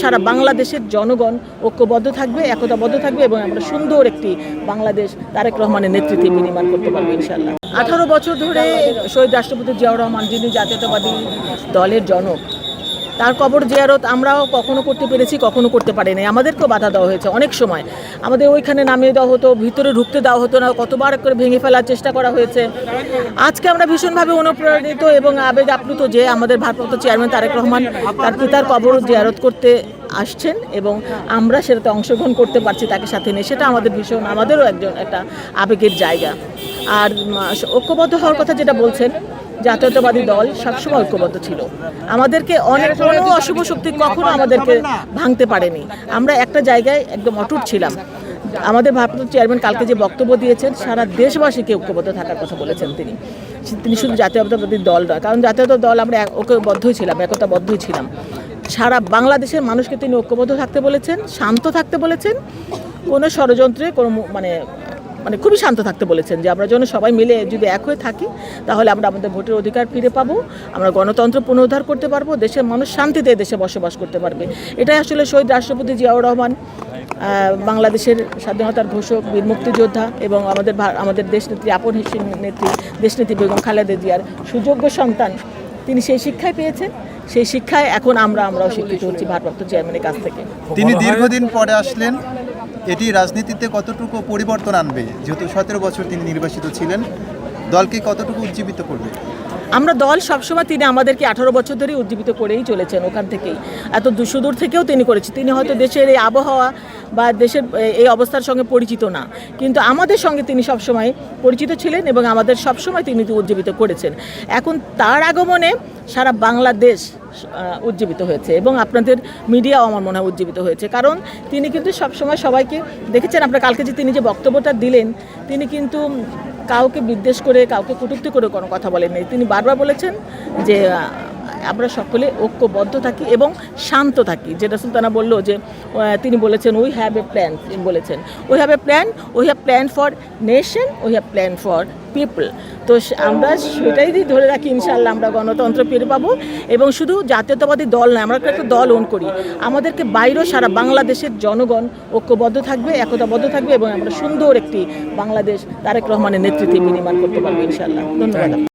সারা বাংলাদেশের জনগণ ঐক্যবদ্ধ থাকবে, একতাবদ্ধ থাকবে এবং আমরা সুন্দর একটি বাংলাদেশ তারেক রহমানের নেতৃত্বে বিনির্মাণ করতে পারবো ইনশাআল্লাহ। 18 বছর ধরে শহীদ রাষ্ট্রপতি জিয়াউর রহমান, যিনি জাতীয়তাবাদী দলের জনক, তার কবর জিয়ারত আমরাও কখনো করতে পেরেছি, কখনো করতে পারিনি। আমাদেরকেও বাধা দেওয়া হয়েছে অনেক সময়, আমাদের ওইখানে নামিয়ে দেওয়া হতো, ভিতরে ঢুকতে দেওয়া হতো না, কতবার করে ভেঙে ফেলার চেষ্টা করা হয়েছে। আজকে আমরা ভীষণভাবে অনুপ্রাণিত এবং আবেগ আপ্লুত যে আমাদের ভারপ্রাপ্ত চেয়ারম্যান তারেক রহমান তার পিতার কবর জিয়ারত করতে আসছেন এবং আমরা সেটাতে অংশগ্রহণ করতে পারছি তাকে সাথে নিয়ে, সেটা আমাদের ভীষণ, আমাদেরও একটা আবেগের জায়গা। আর ঐক্যবদ্ধ হওয়ার কথা যেটা বলছেন, জাতীয়তাবাদী দল সবসময় ঐক্যবদ্ধ ছিল। আমাদেরকে অনেক কোনো অশুভ শক্তি কখনো আমাদেরকে ভাঙতে পারেনি। আমরা একটা জায়গায় একদম অটুট ছিলাম। আমাদের ভারপ্রাপ্ত চেয়ারম্যান কালকে যে বক্তব্য দিয়েছেন, সারা দেশবাসীকে ঐক্যবদ্ধ থাকার কথা বলেছেন তিনি শুধু জাতীয়তাবাদী দল নয়, কারণ জাতীয়তাবাদী দল আমরা ঐক্যবদ্ধই ছিলাম, একতাবদ্ধই ছিলাম। সারা বাংলাদেশের মানুষকে তিনি ঐক্যবদ্ধ থাকতে বলেছেন, শান্ত থাকতে বলেছেন, কোনো ষড়যন্ত্রে কোনো মানে খুবই শান্ত থাকতে বলেছেন, যে আমরা যেন সবাই মিলে যদি এক হয়ে থাকি তাহলে আমরা আমাদের ভোটের অধিকার ফিরে পাবো, আমরা গণতন্ত্র পুনরুদ্ধার করতে পারবো, দেশের মানুষ শান্তিতে দেশে বসবাস করতে পারবে। এটাই আসলে শহীদ রাষ্ট্রপতি জিয়াউর রহমান, বাংলাদেশের স্বাধীনতার ঘোষক, বীর মুক্তিযোদ্ধা এবং আমাদের দেশনেত্রী, আপন নেত্রী দেশনেত্রী বেগম খালেদা জিয়ার সুযোগ্য সন্তান, তিনি সেই শিক্ষায় পেয়েছেন। সেই শিক্ষায় এখন আমরাও শিক্ষিত হচ্ছি ভারপ্রাপ্ত চেয়ারম্যানের কাছ থেকে। তিনি দীর্ঘদিন পরে আসলেন, এটি রাজনীতিতে কতটুকু পরিবর্তন আনবে? যেহেতু 17 বছর তিনি নির্বাচিত ছিলেন, দলকে কতটুকু উজ্জীবিত করবে? আমরা দল সবসময়, তিনি আমাদেরকে 18 বছর ধরেই উজ্জীবিত করেই চলেছেন, ওখান থেকেই এত সুদূর থেকেও তিনি করেছেন। তিনি হয়তো দেশের এই আবহাওয়া বা দেশের এই অবস্থার সঙ্গে পরিচিত না, কিন্তু আমাদের সঙ্গে তিনি সবসময় পরিচিত ছিলেন এবং আমাদের সবসময় তিনি উজ্জীবিত করেছেন। এখন তার আগমনে সারা বাংলাদেশ উজ্জীবিত হয়েছে এবং আপনাদের মিডিয়াও আমার মনে হয় উজ্জীবিত হয়েছে, কারণ তিনি কিন্তু সবসময় সবাইকে দেখেছেন। আপনার কালকে যে তিনি যে বক্তব্যটা দিলেন, তিনি কিন্তু কাউকে বিদ্বেষ করে, কাউকে কটূক্তি করে কোনো কথা বলেননি। তিনি বারবার বলেছেন যে আমরা সকলে ঐক্যবদ্ধ থাকি এবং শান্ত থাকি। যেটা সুলতানা বললো যে তিনি বলেছেন উই হ্যাভ এ প্ল্যান, তিনি বলেছেন we have plan for nation, we have plan for people. তো আমরা সেটাই ধরে রাখি, ইনশাআল্লাহ আমরা গণতন্ত্র ফিরে পাবো। এবং শুধু জাতীয়তাবাদী দল নয়, আমরা একটা দল ওন করি, আমাদেরকে বাইরেও সারা বাংলাদেশের জনগণ ঐক্যবদ্ধ থাকবে, একতাবদ্ধ থাকবে এবং আমরা সুন্দর একটি বাংলাদেশ তারেক রহমানের নেতৃত্বে বিনির্মাণ করতে পারবো ইনশাআল্লাহ। ধন্যবাদ।